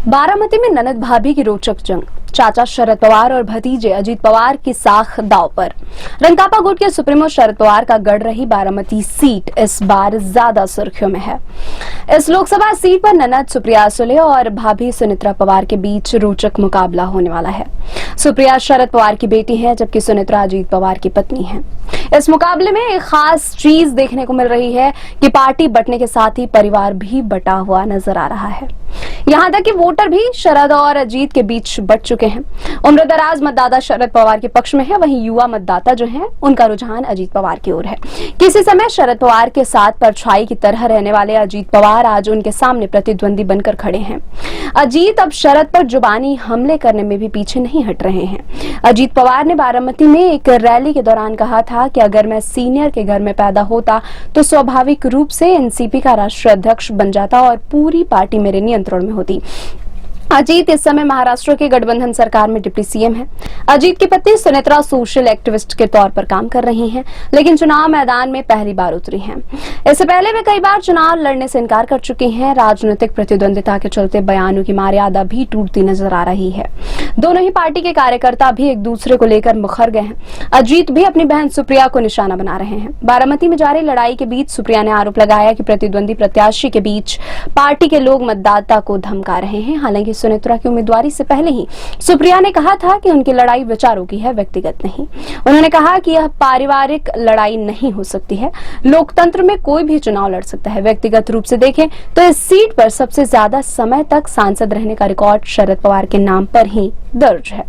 बारामती में ननद भाभी की रोचक जंग। चाचा शरद पवार और भतीजे अजीत पवार की साख दांव पर। रंकापा गुट के सुप्रीमो शरद पवार का गढ़ रही बारामती सीट इस बार ज्यादा सुर्खियों में है। इस लोकसभा सीट पर ननद सुप्रिया सुले और भाभी सुनित्रा पवार के बीच रोचक मुकाबला होने वाला है। सुप्रिया शरद पवार की बेटी है, जबकि सुनित्रा अजीत पवार की पत्नी है। इस मुकाबले में एक खास चीज देखने को मिल रही है कि पार्टी बंटने के साथ ही परिवार भी बटा हुआ नजर आ रहा है। यहां तक कि वोटर भी शरद और अजीत के बीच बट चुके हैं। उम्रदराज मतदाता शरद पवार के पक्ष में है, वहीं युवा मतदाता जो हैं उनका रुझान अजीत पवार की ओर है। किसी समय शरद पवार के साथ परछाई की तरह रहने वाले अजीत पवार आज उनके सामने प्रतिद्वंदी बनकर खड़े हैं। अजीत अब शरद पर जुबानी हमले करने में भी पीछे नहीं हट रहे हैं। अजीत पवार ने बारामती में एक रैली के दौरान कहा था कि अगर मैं सीनियर के घर में पैदा होता तो स्वाभाविक रूप से एनसीपी का राष्ट्रीय अध्यक्ष बन जाता और पूरी पार्टी मेरे नियंत्रण में होती। अजीत इस समय महाराष्ट्र के गठबंधन सरकार में डिप्टी सीएम है। अजीत की पत्नी सुनित्रा सोशल एक्टिविस्ट के तौर पर काम कर रही हैं, लेकिन चुनाव मैदान में पहली बार उतरी हैं। इससे पहले वे कई बार चुनाव लड़ने से इनकार कर चुकी हैं। राजनीतिक प्रतिद्वंदिता के चलते बयानों की मर्यादा भी टूटती नजर आ रही है। दोनों ही पार्टी के कार्यकर्ता भी एक दूसरे को लेकर मुखर गए हैं। अजीत भी अपनी बहन सुप्रिया को निशाना बना रहे हैं। बारामती में जारी लड़ाई के बीच सुप्रिया ने आरोप लगाया कि प्रतिद्वंदी प्रत्याशी के बीच पार्टी के लोग मतदाता को धमका रहे हैं। हालांकि सुनित्रा की उम्मीदवारी से पहले ही सुप्रिया ने कहा था कि उनकी लड़ाई विचारों की है, व्यक्तिगत नहीं। उन्होंने कहा कि यह पारिवारिक लड़ाई नहीं हो सकती है। लोकतंत्र में कोई भी चुनाव लड़ सकता है। व्यक्तिगत रूप से देखें तो इस सीट पर सबसे ज्यादा समय तक सांसद रहने का रिकॉर्ड शरद पवार के नाम पर ही दर्ज है।